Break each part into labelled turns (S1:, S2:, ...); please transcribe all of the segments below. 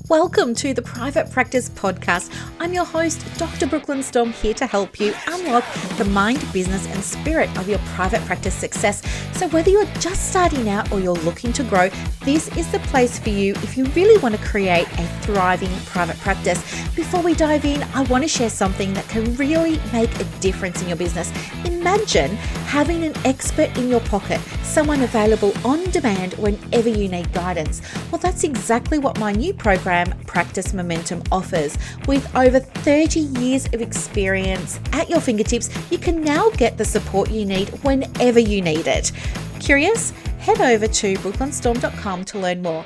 S1: Welcome to the Private Practice Podcast. I'm your host, Dr. Brooklyn Storme, here to help you unlock the mind, business, and spirit of your private practice success. So whether you're just starting out or you're looking to grow, this is the place for you if you really want to create a thriving private practice. Before we dive in, I want to share something that can really make a difference in your business. Imagine having an expert in your pocket, someone available on demand whenever you need guidance. Well, that's exactly what my new program, Practice Momentum, offers. With over 30 years of experience at your fingertips, you can now get the support you need whenever you need it. Curious? Head over to brooklynstorme.com to learn more.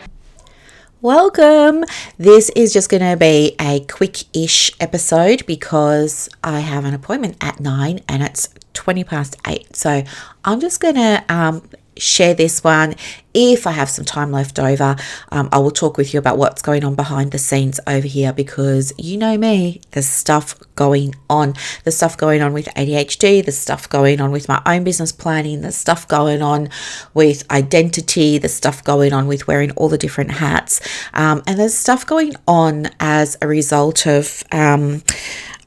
S1: Welcome. This is just going to be a quick-ish episode because I have an appointment at 9 and it's 20 past 8. So I'm just going to share this one. If I have some time left over, I will talk with you about what's going on behind the scenes over here, because you know me, there's stuff going on. There's stuff going on with ADHD, there's stuff going on with my own business planning, there's stuff going on with identity, there's stuff going on with wearing all the different hats, and there's stuff going on as a result of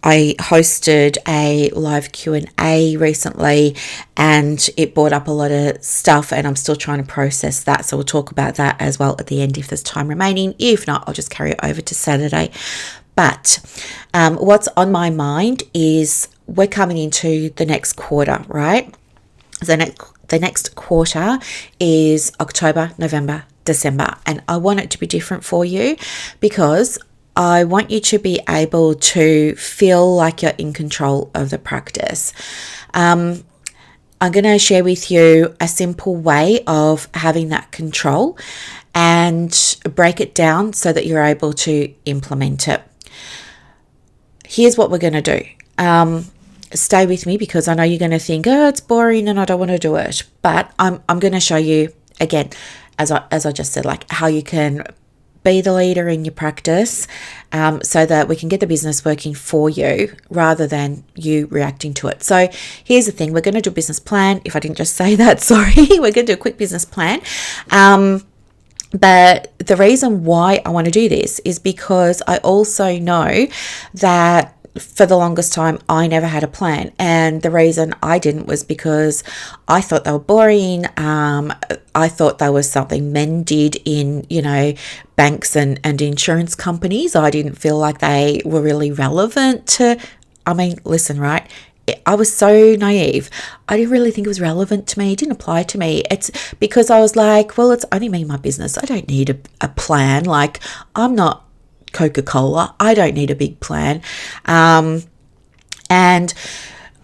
S1: I hosted a live Q&A recently and it brought up a lot of stuff, and I'm still trying to process that. So we'll talk about that as well at the end if there's time remaining. If not, I'll just carry it over to Saturday. But what's on my mind is we're coming into the next quarter, right? The next quarter is October, November, December, and I want it to be different for you because I want you to be able to feel like you're in control of the practice. I'm going to share with you a simple way of having that control and break it down so that you're able to implement it. Here's what we're going to do. Stay with me because I know you're going to think, oh, it's boring and I don't want to do it. But I'm going to show you, again, as I just said, like how you can be the leader in your practice so that we can get the business working for you rather than you reacting to it. So here's the thing. We're going to do a business plan. If I didn't just say that, sorry. We're going to do a quick business plan. But the reason why I want to do this is because I also know that for the longest time, I never had a plan. And the reason I didn't was because I thought they were boring. I thought they was something men did in, banks and insurance companies. I didn't feel like they were really relevant to, listen, right? I was so naive. I didn't really think it was relevant to me. It didn't apply to me. It's because I was like, well, it's only me and my business. I don't need a plan. Like, I'm not Coca-Cola. I don't need a big plan. And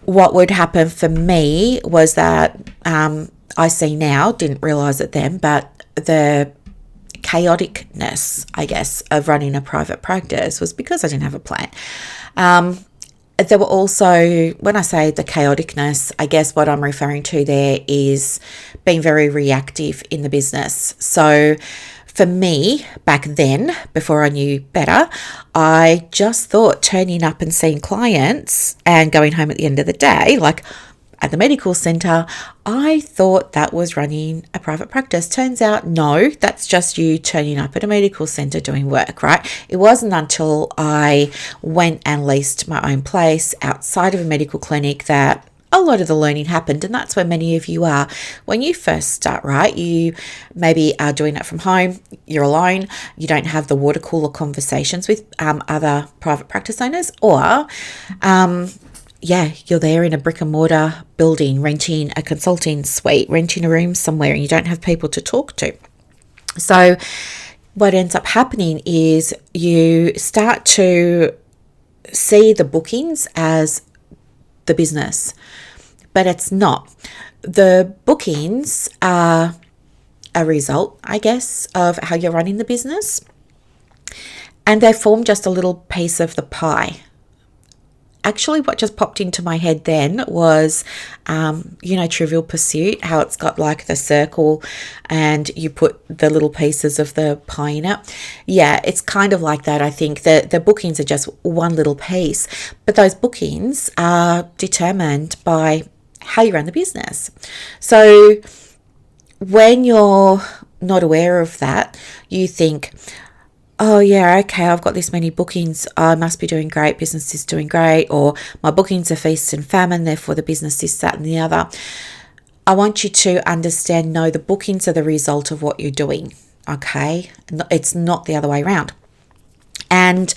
S1: what would happen for me was that I see now, didn't realize it then, but the chaoticness, I guess, of running a private practice was because I didn't have a plan. There were also, when I say the chaoticness, I guess what I'm referring to there is being very reactive in the business. So for me, back then, before I knew better, I just thought turning up and seeing clients and going home at the end of the day, like at the medical centre, I thought that was running a private practice. Turns out, no, that's just you turning up at a medical centre doing work, right? It wasn't until I went and leased my own place outside of a medical clinic that a lot of the learning happened, and that's where many of you are when you first start, right? You maybe are doing it from home, you're alone, you don't have the water cooler conversations with other private practice owners, or you're there in a brick and mortar building, renting a consulting suite, renting a room somewhere, and you don't have people to talk to. So what ends up happening is you start to see the bookings as the business, but it's not. The bookings are a result, I guess, of how you're running the business, and they form just a little piece of the pie. Actually, what just popped into my head then was, Trivial Pursuit, how it's got like the circle and you put the little pieces of the pie in it. Yeah, it's kind of like that. I think the bookings are just one little piece, but those bookings are determined by how you run the business. So when you're not aware of that, you think, oh yeah, okay, I've got this many bookings, I must be doing great, business is doing great, or my bookings are feast and famine, therefore the business is that and the other. I want you to understand, no, the bookings are the result of what you're doing, okay? It's not the other way around. And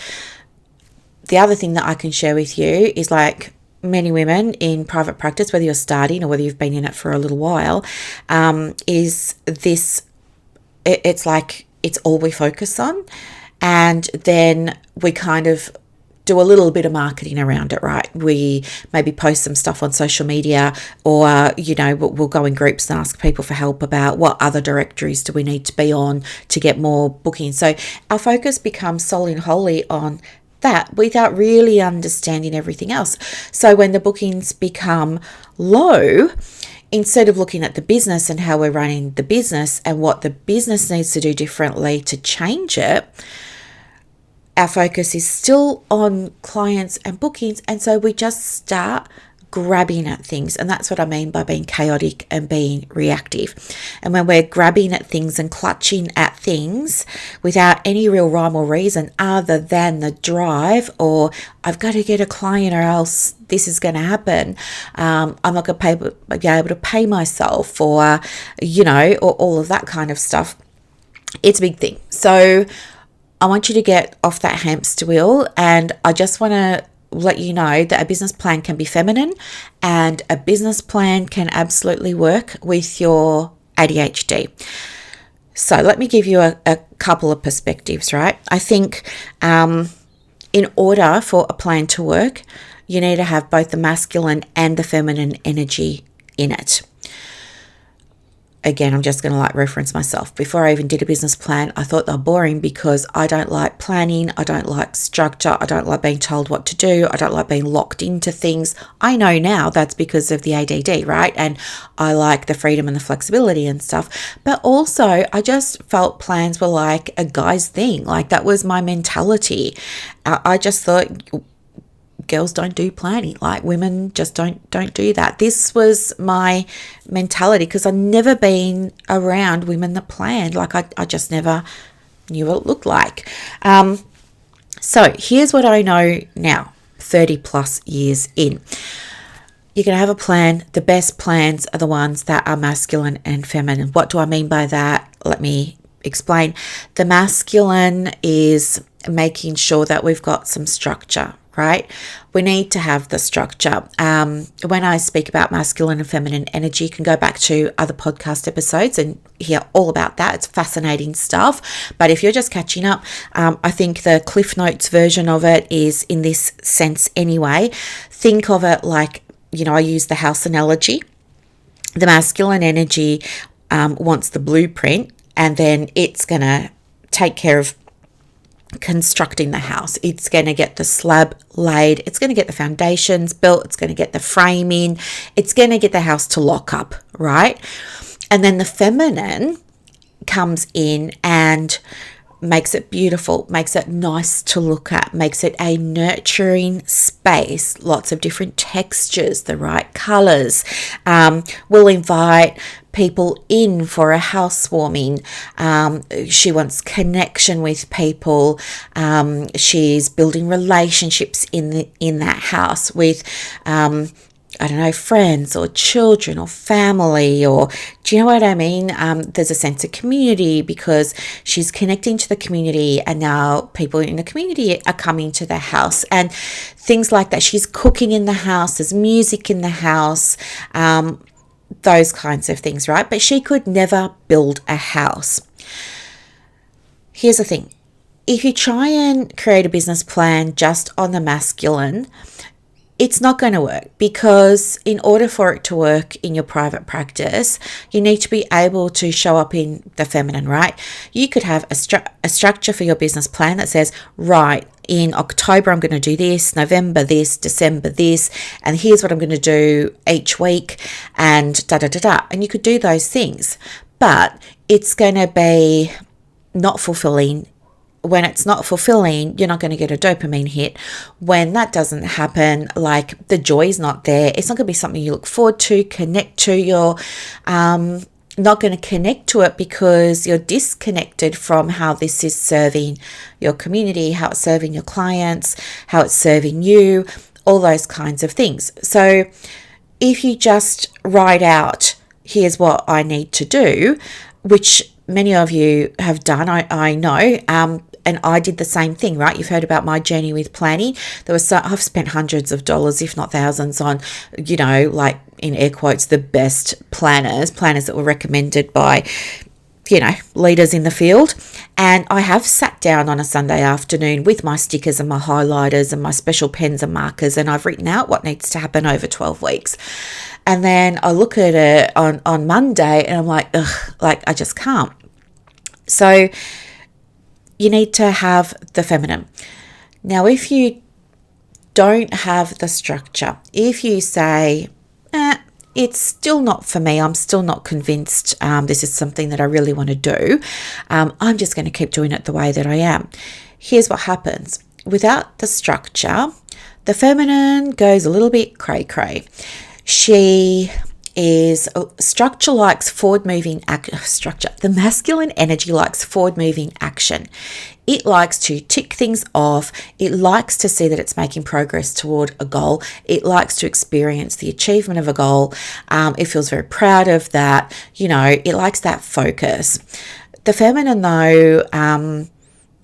S1: the other thing that I can share with you is, like, many women in private practice, whether you're starting or whether you've been in it for a little while, is this, it's like it's all we focus on. And then we kind of do a little bit of marketing around it, right? We maybe post some stuff on social media, or, we'll go in groups and ask people for help about what other directories do we need to be on to get more bookings. So our focus becomes solely and wholly on that without really understanding everything else. So when the bookings become low, instead of looking at the business and how we're running the business and what the business needs to do differently to change it, our focus is still on clients and bookings. And so we just start grabbing at things. And that's what I mean by being chaotic and being reactive. And when we're grabbing at things and clutching at things without any real rhyme or reason other than the drive, or I've got to get a client or else this is going to happen, I'm not going to be able to pay myself, or, or all of that kind of stuff, it's a big thing. So I want you to get off that hamster wheel, and I just want to let you know that a business plan can be feminine, and a business plan can absolutely work with your ADHD. So let me give you a couple of perspectives, right? I think in order for a plan to work, you need to have both the masculine and the feminine energy in it. Again, I'm just going to reference myself. Before I even did a business plan, I thought they were boring because I don't like planning. I don't like structure. I don't like being told what to do. I don't like being locked into things. I know now that's because of the ADD, right? And I like the freedom and the flexibility and stuff. But also, I just felt plans were like a guy's thing. Like, that was my mentality. I just thought girls don't do planning, like women just don't do that. This was my mentality because I've never been around women that planned. Like, I just never knew what it looked like. So here's what I know now, 30 plus years in. You're going to have a plan. The best plans are the ones that are masculine and feminine. What do I mean by that? Let me explain. The masculine is making sure that we've got some structure, right? We need to have the structure. When I speak about masculine and feminine energy, you can go back to other podcast episodes and hear all about that. It's fascinating stuff. But if you're just catching up, I think the Cliff Notes version of it is in this sense anyway. Think of it like, I use the house analogy. The masculine energy wants the blueprint, and then it's going to take care of constructing the house. It's going to get the slab laid, it's going to get the foundations built, it's going to get the framing, it's going to get the house to lock up, right? And then the feminine comes in and makes it beautiful, makes it nice to look at, makes it a nurturing space, lots of different textures, the right colors. We'll invite people in for a housewarming. She wants connection with people. She's building relationships in that house with friends or children or family, or do you know what I mean? There's a sense of community because she's connecting to the community, and now people in the community are coming to the house and things like that. She's cooking in the house, there's music in the house, those kinds of things, right? But she could never build a house. Here's the thing. If you try and create a business plan just on the masculine, it's not going to work, because in order for it to work in your private practice, you need to be able to show up in the feminine, right? You could have a structure for your business plan that says, right, in October, I'm going to do this, November, this, December, this, and here's what I'm going to do each week, and da-da-da-da. And you could do those things, but it's going to be not fulfilling. When it's not fulfilling, you're not going to get a dopamine hit. When that doesn't happen, like the joy is not there. It's not going to be something you look forward to, connect to. You're not going to connect to it because you're disconnected from how this is serving your community, how it's serving your clients, how it's serving you, all those kinds of things. So if you just write out, here's what I need to do, which many of you have done, I know, and I did the same thing, right? You've heard about my journey with planning. I've spent hundreds of dollars, if not thousands, on, like in air quotes, the best planners that were recommended by, leaders in the field. And I have sat down on a Sunday afternoon with my stickers and my highlighters and my special pens and markers, and I've written out what needs to happen over 12 weeks. And then I look at it on Monday and I'm like, ugh, like I just can't. So you need to have the feminine. Now, if you don't have the structure, if you say, it's still not for me, I'm still not convinced this is something that I really want to do, I'm just going to keep doing it the way that I am. Here's what happens. Without the structure, the feminine goes a little bit cray-cray. Structure likes forward-moving structure. The masculine energy likes forward-moving action. It likes to tick things off. It likes to see that it's making progress toward a goal. It likes to experience the achievement of a goal. It feels very proud of that. It likes that focus. The feminine, though,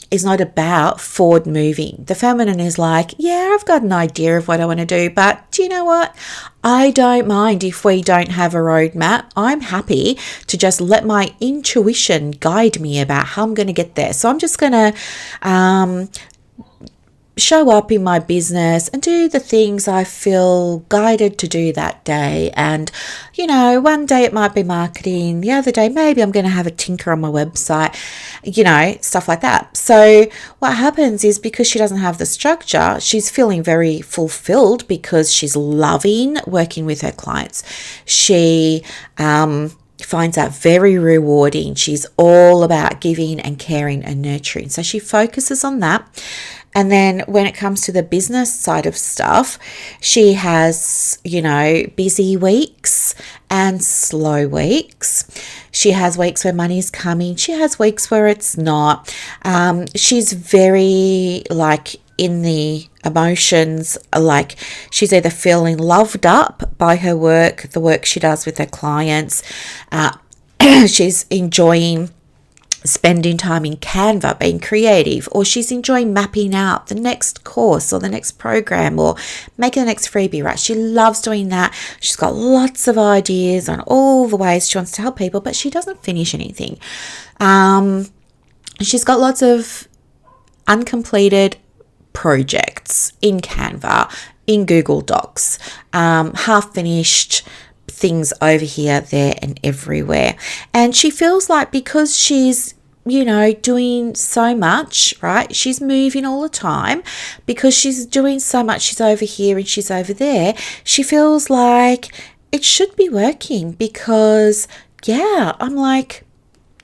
S1: is not about forward moving. The feminine is like, yeah, I've got an idea of what I want to do, but do you know what? I don't mind if we don't have a roadmap. I'm happy to just let my intuition guide me about how I'm going to get there. So I'm just going to show up in my business and do the things I feel guided to do that day. And, one day it might be marketing. The other day, maybe I'm going to have a tinker on my website, stuff like that. So what happens is, because she doesn't have the structure, she's feeling very fulfilled because she's loving working with her clients. She, finds that very rewarding. She's all about giving and caring and nurturing. So she focuses on that. And then when it comes to the business side of stuff, she has, busy weeks and slow weeks. She has weeks where money's coming. She has weeks where it's not. She's very in the emotions, like she's either feeling loved up by her work, the work she does with her clients. She's enjoying spending time in Canva, being creative, or she's enjoying mapping out the next course or the next program or making the next freebie, right? She loves doing that. She's got lots of ideas on all the ways she wants to help people, but she doesn't finish anything. She's got lots of uncompleted projects in Canva, in Google Docs, half finished things over here, there, and everywhere. And she feels like, because she's doing so much, right? She's moving all the time because she's doing so much. She's over here and she's over there. She feels like it should be working because, I'm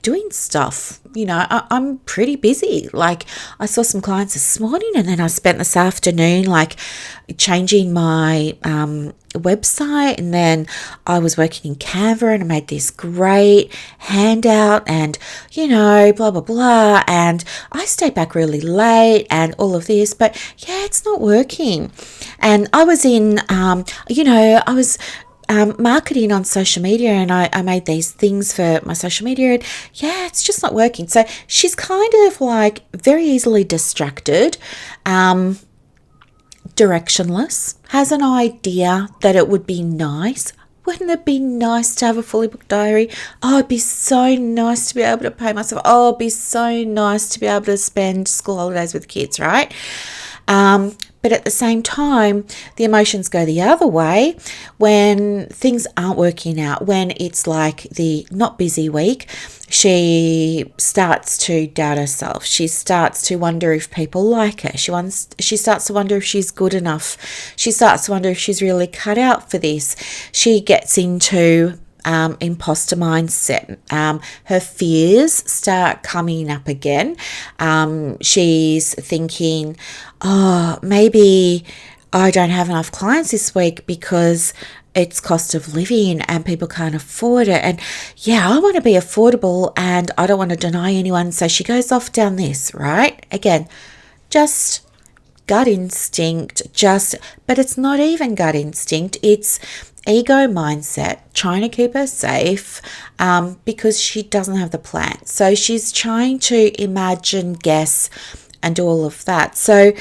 S1: doing stuff. I'm pretty busy. I saw some clients this morning, and then I spent this afternoon changing my website, and then I was working in Canva, and I made this great handout, and blah blah blah, and I stayed back really late and all of this, but it's not working. And I was in I was marketing on social media, and I made these things for my social media, and it's just not working. So she's kind of very easily distracted, directionless, has an idea that it would be nice. Wouldn't it be nice to have a fully booked diary? Oh, it'd be so nice to be able to pay myself. Oh, it'd be so nice to be able to spend school holidays with kids, right? But at the same time, the emotions go the other way when things aren't working out, when it's the not busy week. She starts to doubt herself. She starts to wonder if people like her. She starts to wonder if she's good enough. She starts to wonder if she's really cut out for this. She gets into imposter mindset. Her fears start coming up again. She's thinking, maybe I don't have enough clients this week because it's cost of living and people can't afford it. And yeah, I want to be affordable and I don't want to deny anyone. So she goes off down this, right? Again, just gut instinct, but it's not even gut instinct. It's ego mindset, trying to keep her safe because she doesn't have the plan. So she's trying to imagine, guess, and all of that. So,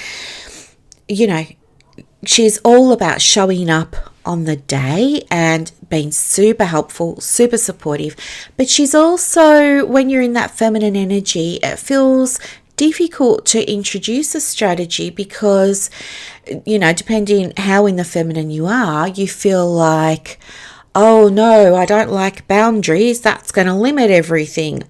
S1: she's all about showing up on the day and being super helpful, super supportive. But she's also, when you're in that feminine energy, it feels difficult to introduce a strategy because, depending how in the feminine you are, you feel like, oh no, I don't like boundaries. That's going to limit everything.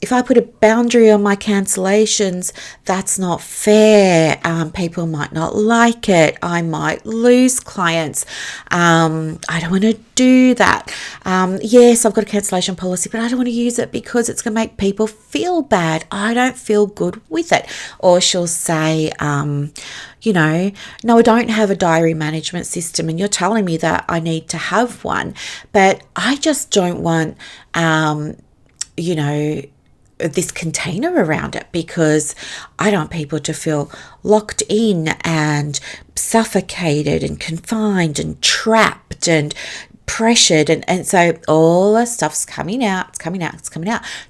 S1: If I put a boundary on my cancellations, that's not fair. People might not like it. I might lose clients. I don't want to do that. Yes, I've got a cancellation policy, but I don't want to use it because it's going to make people feel bad. I don't feel good with it. Or she'll say, no, I don't have a diary management system and you're telling me that I need to have one, but I just don't want, this container around it because I don't want people to feel locked in and suffocated and confined and trapped and pressured. And so all the stuff's coming out.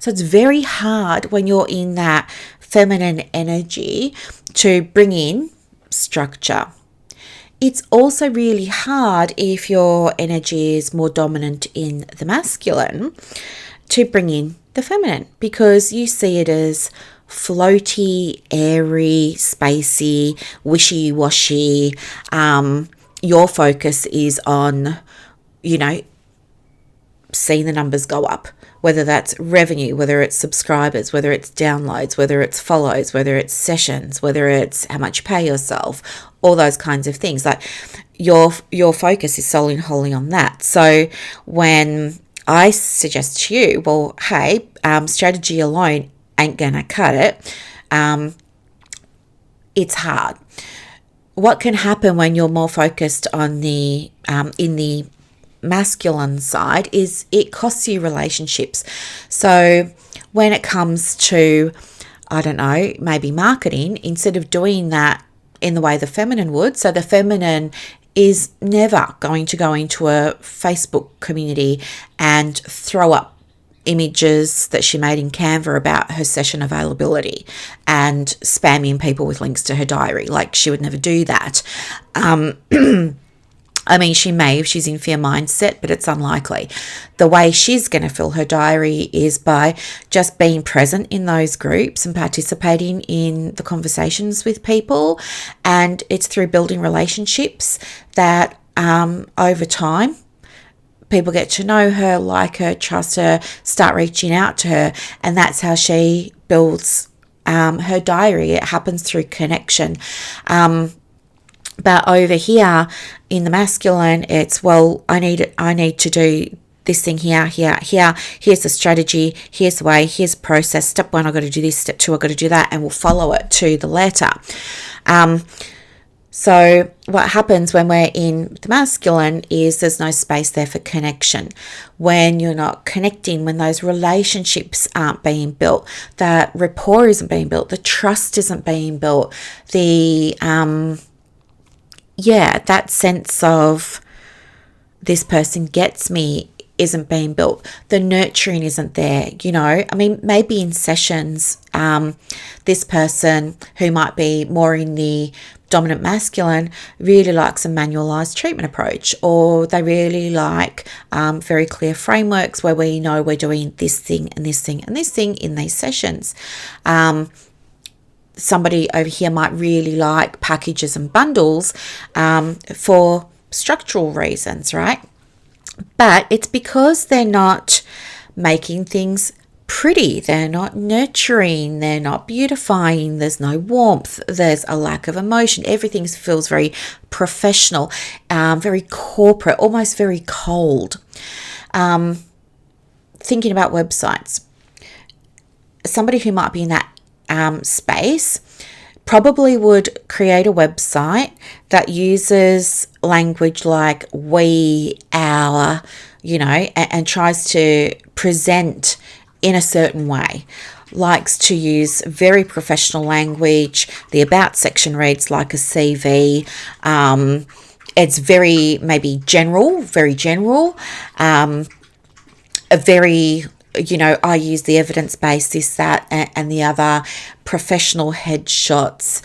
S1: So it's very hard when you're in that feminine energy to bring in structure. It's also really hard if your energy is more dominant in the masculine to bring in the feminine because you see it as floaty, airy, spacey, wishy-washy. Your focus is on, seeing the numbers go up, whether that's revenue, whether it's subscribers, whether it's downloads, whether it's follows, whether it's sessions, whether it's how much you pay yourself, all those kinds of things. Like your focus is solely and wholly on that. So when I suggest to you, well, hey, strategy alone ain't gonna cut it. It's hard. What can happen when you're more focused on the in the masculine side is it costs you relationships. So when it comes to, I don't know, maybe marketing, instead of doing that in the way the feminine would, so the feminine is never going to go into a Facebook community and throw up images that she made in Canva about her session availability and spamming people with links to her diary. Like, she would never do that. I mean, she may if she's in fear mindset, but it's unlikely. The way she's going to fill her diary is by just being present in those groups and participating in the conversations with people. And it's through building relationships that over time, people get to know her, like her, trust her, start reaching out to her. And that's how she builds her diary. It happens through connection. But over here in the masculine, it's, well, I need to do this thing here. Here's the strategy. Here's the way. Here's the process. Step 1, I've got to do this. Step 2, I've got to do that. And we'll follow it to the letter. So what happens when we're in the masculine is there's no space there for connection. When you're not connecting, when those relationships aren't being built, that rapport isn't being built, the trust isn't being built, that sense of this person gets me isn't being built. The nurturing isn't there, I mean, maybe in sessions, this person who might be more in the dominant masculine really likes a manualized treatment approach, or they really like very clear frameworks where we know we're doing this thing and this thing and this thing in these sessions. Somebody over here might really like packages and bundles for structural reasons, right? But it's because they're not making things pretty, they're not nurturing, they're not beautifying, there's no warmth, there's a lack of emotion, everything feels very professional, very corporate, almost very cold. Thinking about websites, somebody who might be in that space probably would create a website that uses language like we, our, and tries to present in a certain way. Likes to use very professional language. The about section reads like a CV. It's very maybe general, very general. A very, I use the evidence base, this, that, and the other, professional headshots,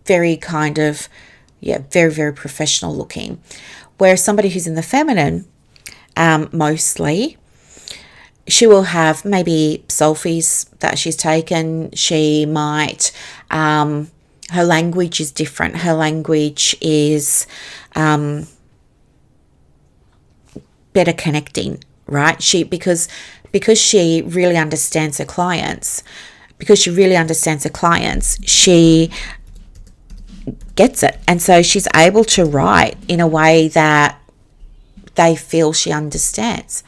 S1: very kind of, very, very professional looking. Whereas somebody who's in the feminine, mostly, she will have maybe selfies that she's taken. She might, her language is different. Her language is better connecting, right? Because she really understands her clients. She gets it. And so she's able to write in a way that they feel she understands.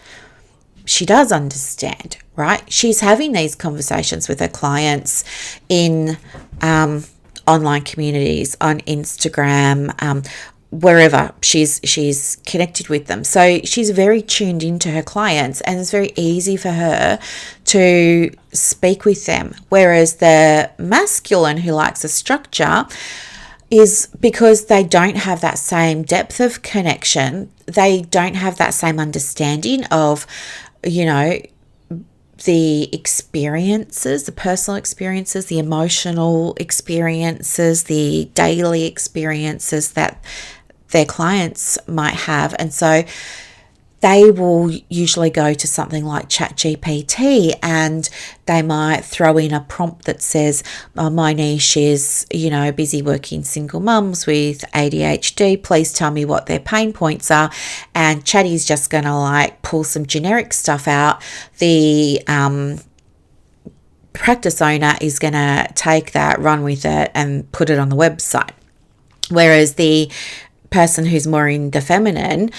S1: She does understand, right? She's having these conversations with her clients in online communities, on Instagram, wherever she's connected with them. So she's very tuned into her clients, and it's very easy for her to speak with them. Whereas the masculine, who likes a structure, is because they don't have that same depth of connection. They don't have that same understanding of, the experiences, the personal experiences, the emotional experiences, the daily experiences that their clients might have. And so they will usually go to something like ChatGPT, and they might throw in a prompt that says, my niche is, busy working single mums with ADHD. Please tell me what their pain points are. And Chatty's just going to pull some generic stuff out. The practice owner is going to take that, run with it, and put it on the website. Whereas the person who's more in the feminine,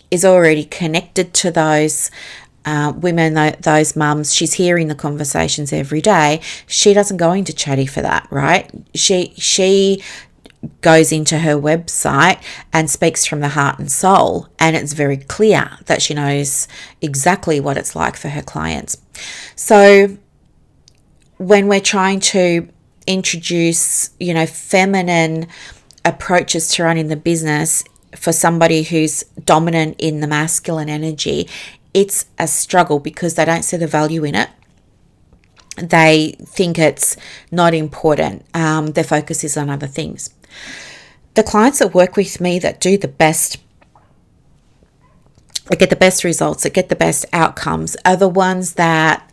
S1: is already connected to those women, those mums. She's hearing the conversations every day. She doesn't go into Chatty for that, right? She goes into her website and speaks from the heart and soul, and it's very clear that she knows exactly what it's like for her clients. So when we're trying to introduce, feminine approaches to running the business for somebody who's dominant in the masculine energy, it's a struggle because they don't see the value in it. They think it's not important. Their focus is on other things. The clients that work with me that do the best, that get the best results, that get the best outcomes, are the ones that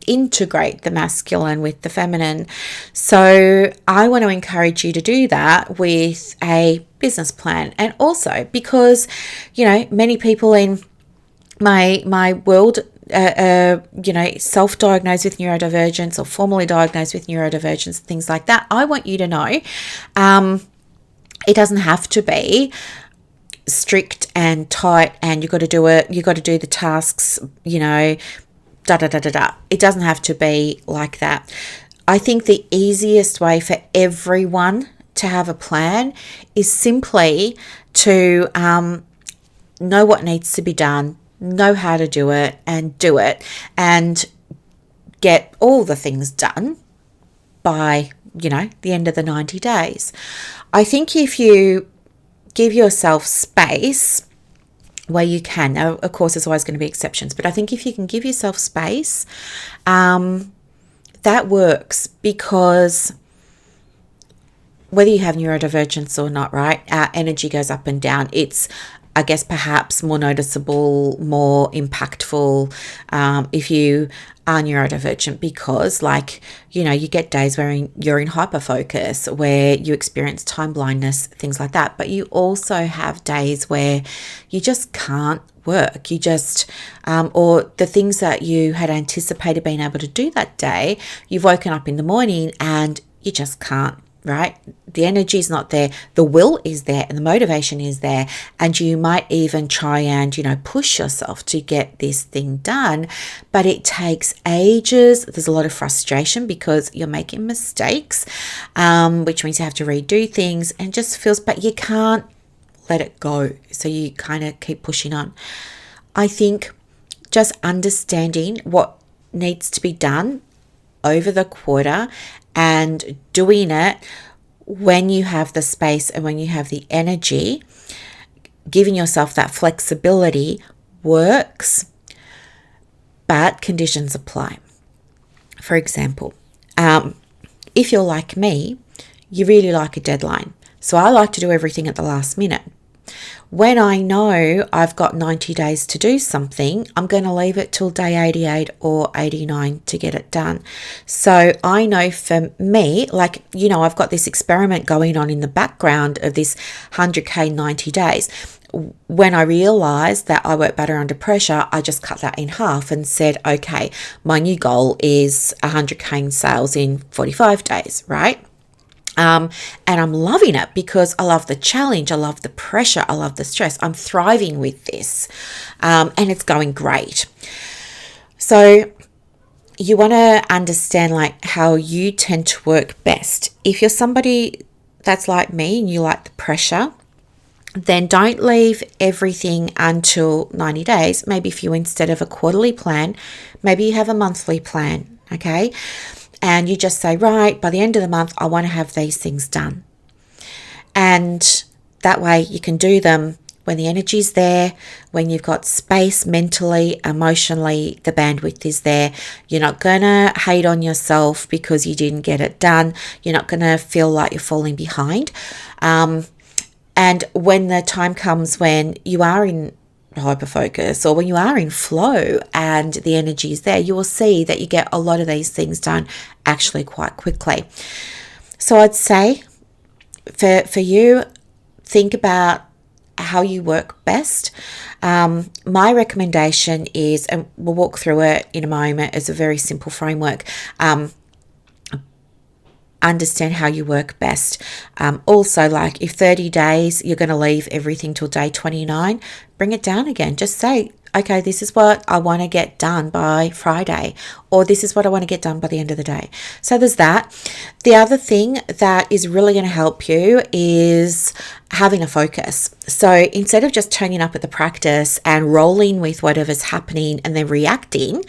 S1: integrate the masculine with the feminine. So I want to encourage you to do that with a business plan. And also because, many people in my world, self-diagnosed with neurodivergence or formally diagnosed with neurodivergence, things like that. I want you to know it doesn't have to be strict and tight and you've got to do it, you've got to do the tasks, It doesn't have to be like that. I think the easiest way for everyone to have a plan is simply to know what needs to be done, know how to do it, and get all the things done by, the end of the 90 days. I think if you give yourself space where you can, now, of course, there's always going to be exceptions, but I think if you can give yourself space, that works, because whether you have neurodivergence or not, right, our energy goes up and down. It's, I guess, perhaps more noticeable, more impactful if you are neurodivergent, because you get days where you're in hyperfocus, where you experience time blindness, things like that. But you also have days where you just can't work. You just, or the things that you had anticipated being able to do that day, you've woken up in the morning and you just can't right? The energy is not there, the will is there, and the motivation is there. And you might even try and, push yourself to get this thing done, but it takes ages. There's a lot of frustration because you're making mistakes, which means you have to redo things, and just feels, but you can't let it go. So you kind of keep pushing on. I think just understanding what needs to be done over the quarter and doing it when you have the space and when you have the energy, giving yourself that flexibility works, but conditions apply. For example, if you're like me, you really like a deadline. So I like to do everything at the last minute. When I know I've got 90 days to do something, I'm going to leave it till day 88 or 89 to get it done. So I know for me, I've got this experiment going on in the background of this 100K 90 days. When I realized that I work better under pressure, I just cut that in half and said, okay, my new goal is 100K in sales in 45 days, right? And I'm loving it because I love the challenge. I love the pressure. I love the stress. I'm thriving with this. And it's going great. So you want to understand how you tend to work best. If you're somebody that's like me and you like the pressure, then don't leave everything until 90 days. Maybe if you, instead of a quarterly plan, maybe you have a monthly plan. Okay. And you just say, right, by the end of the month, I want to have these things done. And that way you can do them when the energy's there, when you've got space mentally, emotionally, the bandwidth is there. You're not going to hate on yourself because you didn't get it done. You're not going to feel like you're falling behind. And when the time comes when you are in hyperfocus or when you are in flow and the energy is there, you will see that you get a lot of these things done actually quite quickly. So I'd say for you, think about how you work best. My recommendation is, and we'll walk through it in a moment, is a very simple framework. Understand how you work best. Also, if 30 days, you're going to leave everything till day 29, bring it down again. Just say, okay, this is what I want to get done by Friday, or this is what I want to get done by the end of the day. So there's that. The other thing that is really going to help you is having a focus. So instead of just turning up at the practice and rolling with whatever's happening and then reacting,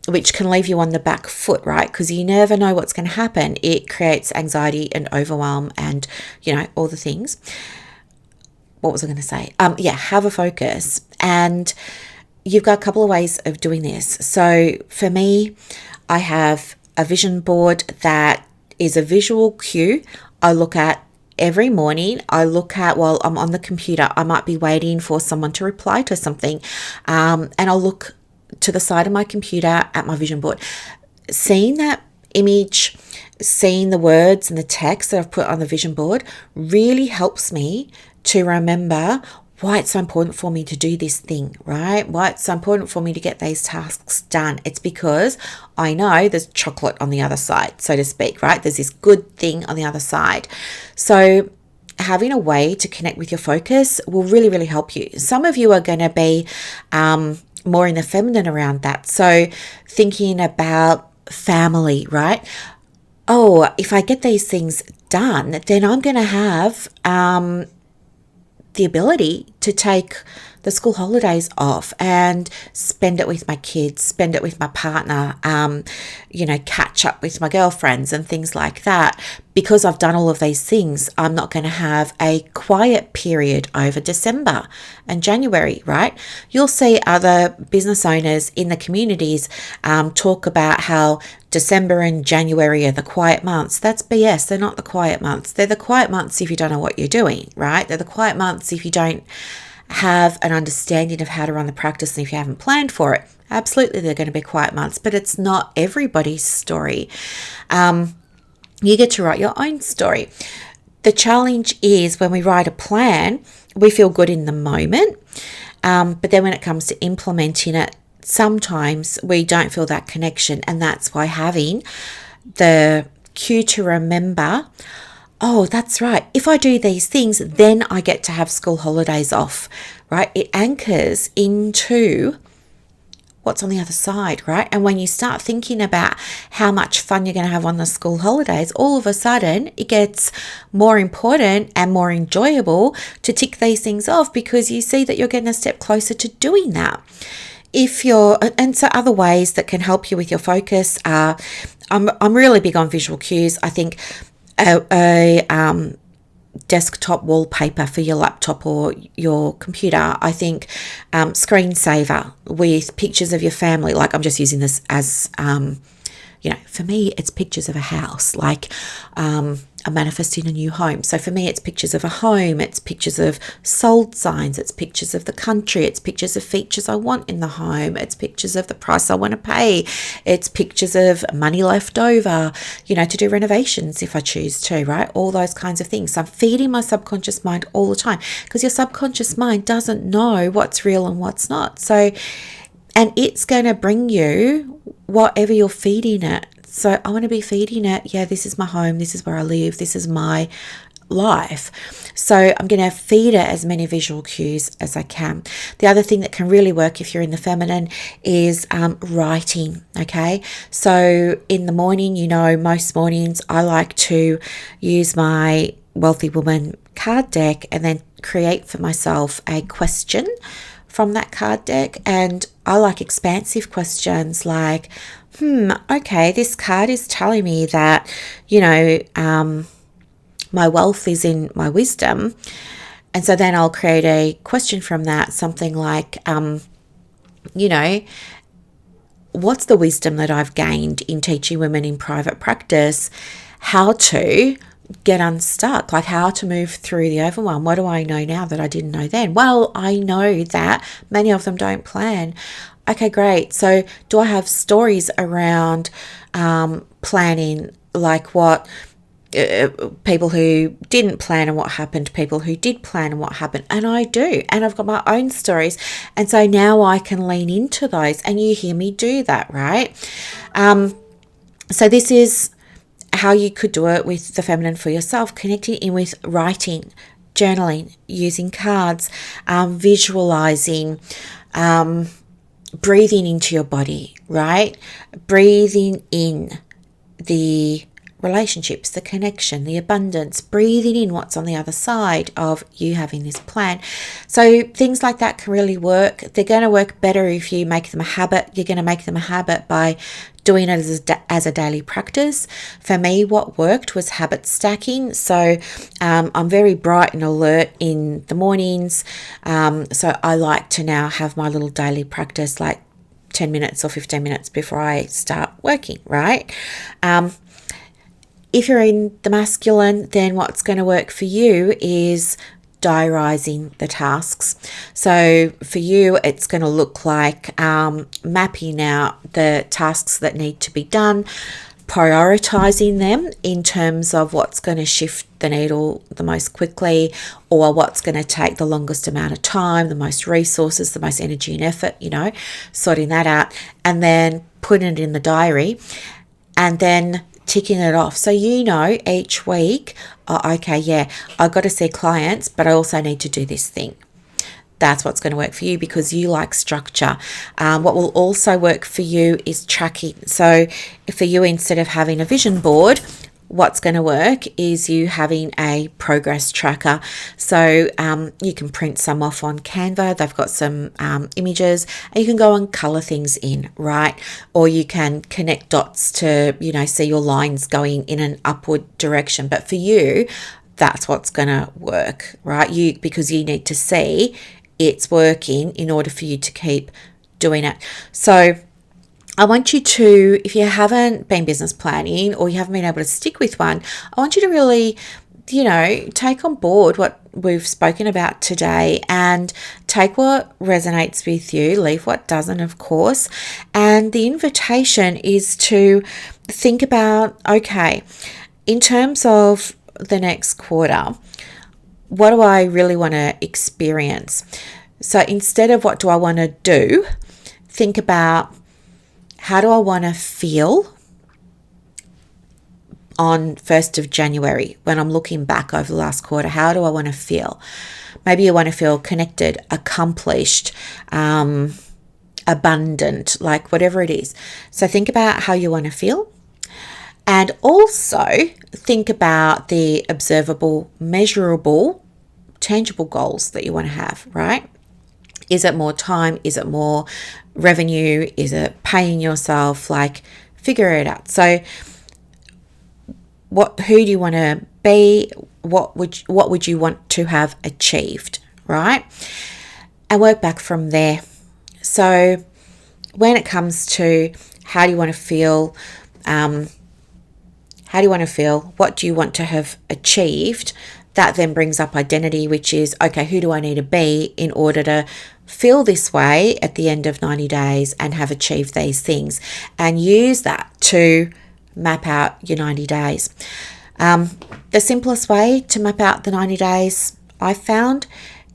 S1: which can leave you on the back foot, right? Because you never know what's going to happen. It creates anxiety and overwhelm and, all the things. What was I going to say? Have a focus. And you've got a couple of ways of doing this. So for me, I have a vision board that is a visual cue I look at every morning. I look at while I'm on the computer. I might be waiting for someone to reply to something. And I'll look to the side of my computer at my vision board. Seeing that image, seeing the words and the text that I've put on the vision board really helps me to remember why it's so important for me to do this thing, right? Why it's so important for me to get these tasks done. It's because I know there's chocolate on the other side, so to speak, right? There's this good thing on the other side. So having a way to connect with your focus will really, really help you. Some of you are going to be more in the feminine around that. So thinking about family, right? Oh, if I get these things done, then I'm going to have the ability to take the school holidays off and spend it with my kids, spend it with my partner, catch up with my girlfriends and things like that. Because I've done all of these things, I'm not going to have a quiet period over December and January, right? You'll see other business owners in the communities talk about how December and January are the quiet months. That's BS. They're not the quiet months. They're the quiet months if you don't know what you're doing, right? They're the quiet months if you don't have an understanding of how to run the practice and if you haven't planned for it. Absolutely, they're going to be quiet months, but it's not everybody's story. You get to write your own story. The challenge is when we write a plan, we feel good in the moment, but then when it comes to implementing it, sometimes we don't feel that connection, and that's why having the cue to remember, oh, that's right. If I do these things, then I get to have school holidays off, right? It anchors into what's on the other side, right? And when you start thinking about how much fun you're going to have on the school holidays, all of a sudden it gets more important and more enjoyable to tick these things off, because you see that you're getting a step closer to doing that. And so other ways that can help you with your focus are, I'm really big on visual cues. I think a desktop wallpaper for your laptop or your computer. I think screensaver with pictures of your family. Like, I'm just using this as, for me, it's pictures of a house. Like, I'm manifesting a new home. So for me, it's pictures of a home. It's pictures of sold signs. It's pictures of the country. It's pictures of features I want in the home. It's pictures of the price I want to pay. It's pictures of money left over, to do renovations if I choose to, right? All those kinds of things. So I'm feeding my subconscious mind all the time, because your subconscious mind doesn't know what's real and what's not. So, and it's going to bring you whatever you're feeding it. So I want to be feeding it, this is my home, this is where I live, this is my life. So I'm going to feed it as many visual cues as I can. The other thing that can really work if you're in the feminine is writing, okay? So in the morning, most mornings I like to use my Wealthy Woman card deck and then create for myself a question from that card deck. And I like expansive questions like, okay, this card is telling me that, my wealth is in my wisdom. And so then I'll create a question from that, something like, what's the wisdom that I've gained in teaching women in private practice how to get unstuck, like how to move through the overwhelm? What do I know now that I didn't know then? Well, I know that many of them don't plan. Okay, great. So do I have stories around planning, like what people who didn't plan and what happened, people who did plan and what happened? And I do. And I've got my own stories. And so now I can lean into those, and you hear me do that, right? So this is how you could do it with the feminine for yourself, connecting in with writing, journaling, using cards, visualizing, breathing into your body, right? Breathing in the relationships, the connection, the abundance, breathing in what's on the other side of you having this plan. So things like that can really work. They're going to work better if you make them a habit. You're going to make them a habit by doing it as a daily practice. For me, what worked was habit stacking. So I'm very bright and alert in the mornings. So I like to now have my little daily practice, like 10 minutes or 15 minutes before I start working, right? If you're in the masculine, then what's going to work for you is diarising the tasks. So for you, it's going to look like mapping out the tasks that need to be done, prioritising them in terms of what's going to shift the needle the most quickly, or what's going to take the longest amount of time, the most resources, the most energy and effort, sorting that out, and then putting it in the diary, and then ticking it off. So each week, I've got to see clients, but I also need to do this thing. That's what's going to work for you, because you like structure. What will also work for you is tracking. So for you, instead of having a vision board, what's going to work is you having a progress tracker. So you can print some off on Canva. They've got some images, and you can go and colour things in, right? Or you can connect dots to, see your lines going in an upward direction. But for you, that's what's going to work, right? Because you need to see it's working in order for you to keep doing it. So I want you to, if you haven't been business planning or you haven't been able to stick with one, I want you to really, take on board what we've spoken about today and take what resonates with you, leave what doesn't, of course. And the invitation is to think about, okay, in terms of the next quarter, what do I really want to experience? So instead of what do I want to do, think about, how do I want to feel on 1st of January, when I'm looking back over the last quarter, how do I want to feel? Maybe you want to feel connected, accomplished, abundant, like whatever it is. So think about how you want to feel. And also think about the observable, measurable, tangible goals that you want to have, right? Is it more time? Is it more revenue? Is it paying yourself? Like, figure it out. So who do you want to be? What would you want to have achieved, right? And work back from there. So when it comes to how do you want to feel, what do you want to have achieved, that then brings up identity, which is, okay, who do I need to be in order to feel this way at the end of 90 days and have achieved these things, and use that to map out your 90 days. The simplest way to map out the 90 days I found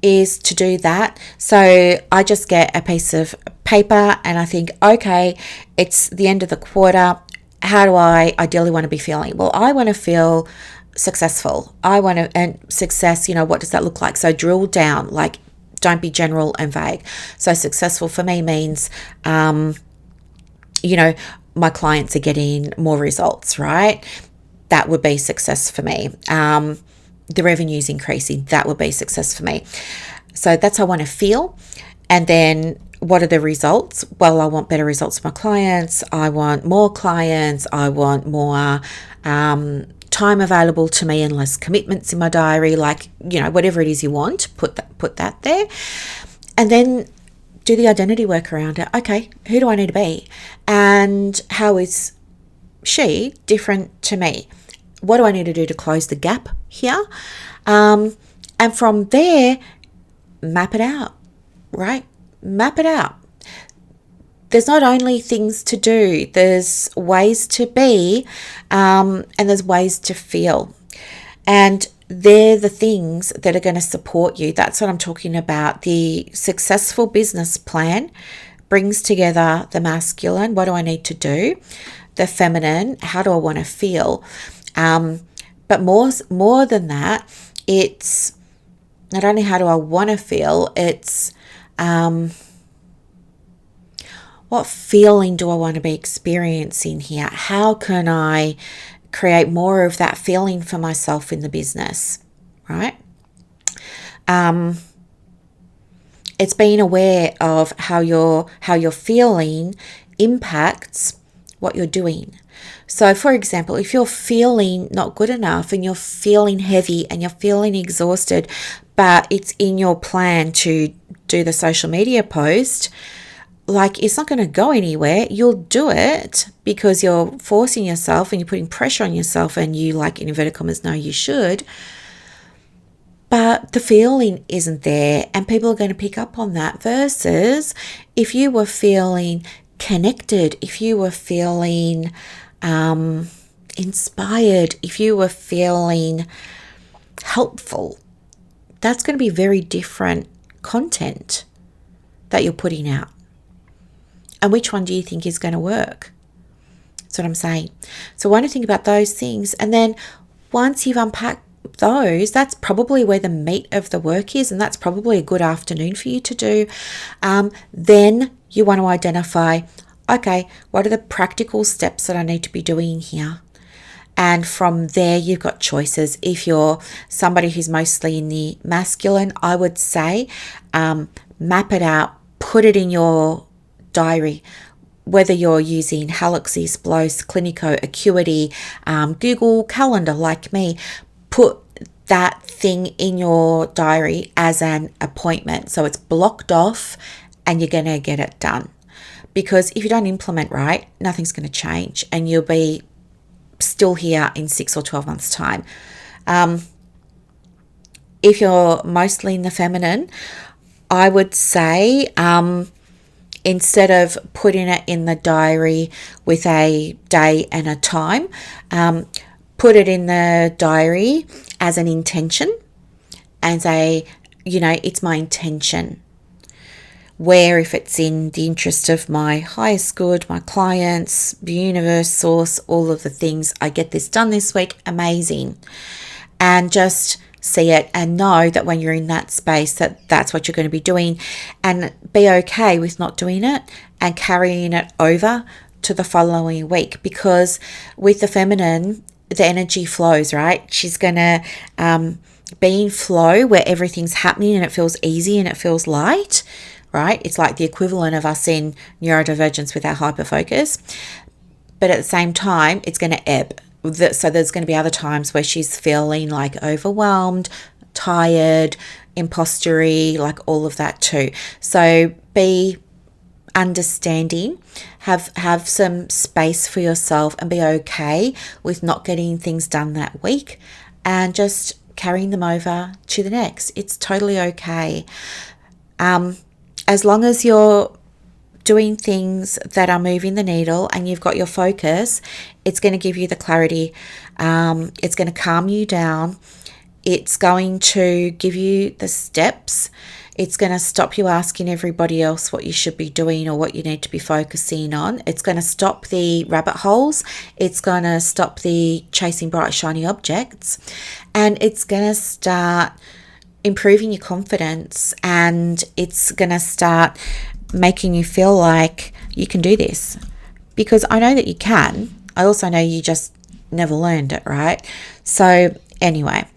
S1: is to do that. So I just get a piece of paper and I think, okay, it's the end of the quarter. How do I ideally want to be feeling? Well, I want to feel successful. And success, what does that look like? So drill down, like, don't be general and vague. So successful for me means, my clients are getting more results, right? That would be success for me. The revenue's increasing. That would be success for me. So that's how I want to feel. And then what are the results? Well, I want better results for my clients. I want more clients. I want more time available to me and less commitments in my diary. Like, whatever it is you want, put that there. And then do the identity work around it. Okay, who do I need to be? And how is she different to me? What do I need to do to close the gap here? And from there, map it out, right? Map it out. There's not only things to do, there's ways to be, and there's ways to feel. And they're the things that are going to support you. That's what I'm talking about. The successful business plan brings together the masculine, what do I need to do? The feminine, how do I want to feel? But more than that, it's not only how do I want to feel, it's what feeling do I want to be experiencing here? How can I create more of that feeling for myself in the business, right? It's being aware of how you're feeling impacts what you're doing. So, for example, if you're feeling not good enough and you're feeling heavy and you're feeling exhausted, but it's in your plan to do the social media post, like, it's not going to go anywhere. You'll do it because you're forcing yourself and you're putting pressure on yourself, and you, like, in inverted commas, know you should. But the feeling isn't there, and people are going to pick up on that. Versus if you were feeling connected, if you were feeling inspired, if you were feeling helpful, that's going to be very different content that you're putting out. And which one do you think is going to work? That's what I'm saying. So I want to think about those things. And then once you've unpacked those, that's probably where the meat of the work is. And that's probably a good afternoon for you to do. Then you want to identify, okay, what are the practical steps that I need to be doing here? And from there, you've got choices. If you're somebody who's mostly in the masculine, I would say map it out, put it in your diary, whether you're using Haloxy, Splos, Clinico, Acuity, Google Calendar like me. Put that thing in your diary as an appointment. So it's blocked off and you're going to get it done. Because if you don't implement right, nothing's going to change and you'll be still here in 6 or 12 months' time. If you're mostly in the feminine, I would say instead of putting it in the diary with a day and a time, put it in the diary as an intention and say, it's my intention. where, if it's in the interest of my highest good, my clients, the universe, source, all of the things, I get this done this week, amazing. And just see it and know that when you're in that space, that's what you're going to be doing, and be okay with not doing it and carrying it over to the following week. Because with the feminine, the energy flows, right? She's going to be in flow where everything's happening and it feels easy and it feels light, right? It's like the equivalent of us in neurodivergence with our hyperfocus. But at the same time, it's going to ebb. So there's going to be other times where she's feeling like overwhelmed, tired, impostery, like all of that too. So be understanding, have some space for yourself, and be okay with not getting things done that week and just carrying them over to the next. It's totally okay. As long as you're doing things that are moving the needle and you've got your focus, it's going to give you the clarity. It's going to calm you down. It's going to give you the steps. It's going to stop you asking everybody else what you should be doing or what you need to be focusing on. It's going to stop the rabbit holes. It's going to stop the chasing bright, shiny objects. And it's going to start improving your confidence, and it's going to start making you feel like you can do this. Because I know that you can. I also know you just never learned it, right? So anyway,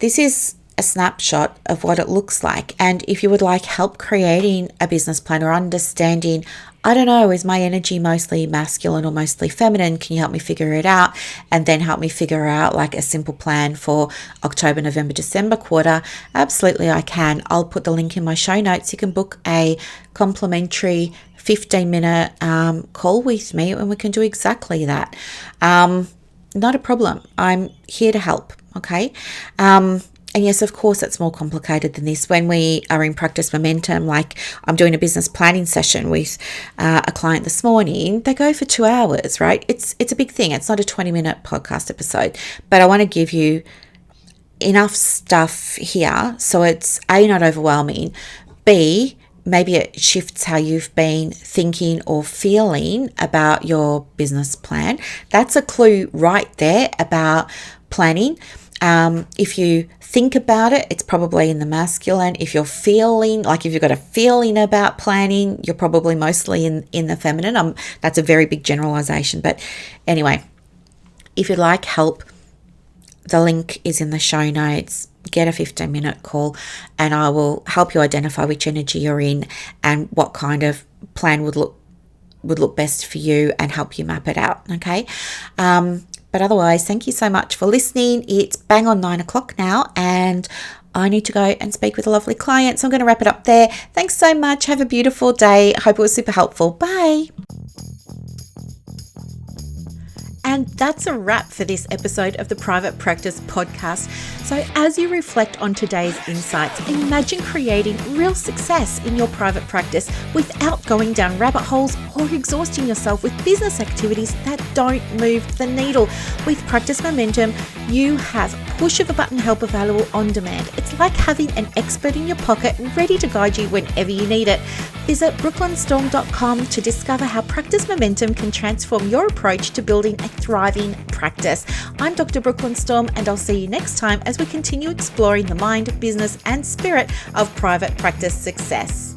S1: this is a snapshot of what it looks like. And if you would like help creating a business plan or understanding, I don't know, is my energy mostly masculine or mostly feminine? Can you help me figure it out? And then help me figure out like a simple plan for October, November, December quarter? Absolutely, I can. I'll put the link in my show notes. You can book a complimentary 15-minute call with me and we can do exactly that. Not a problem. I'm here to help. Okay. And yes, of course, it's more complicated than this. When we are in practice momentum, like I'm doing a business planning session with a client this morning, they go for 2 hours, right? It's a big thing. It's not a 20-minute podcast episode, but I want to give you enough stuff here so it's A, not overwhelming, B, maybe it shifts how you've been thinking or feeling about your business plan. That's a clue right there about planning. If you think about it, it's probably in the masculine. If you're feeling, like if you've got a feeling about planning, you're probably mostly in the feminine. That's a very big generalization. But anyway, if you'd like help, the link is in the show notes. Get a 15-minute call and I will help you identify which energy you're in and what kind of plan would look best for you and help you map it out. Okay. But otherwise, thank you so much for listening. It's bang on 9 o'clock now and I need to go and speak with a lovely client. So I'm going to wrap it up there. Thanks so much. Have a beautiful day. I hope it was super helpful. Bye. And that's a wrap for this episode of the Private Practice Podcast. So as you reflect on today's insights, imagine creating real success in your private practice without going down rabbit holes or exhausting yourself with business activities that don't move the needle. With Practice Momentum, you have push of a button help available on demand. It's like having an expert in your pocket ready to guide you whenever you need it. Visit brooklynstorme.com to discover how Practice Momentum can transform your approach to building a thriving practice. I'm Dr. Brooklyn Storme, and I'll see you next time as we continue exploring the mind, business, and spirit of private practice success.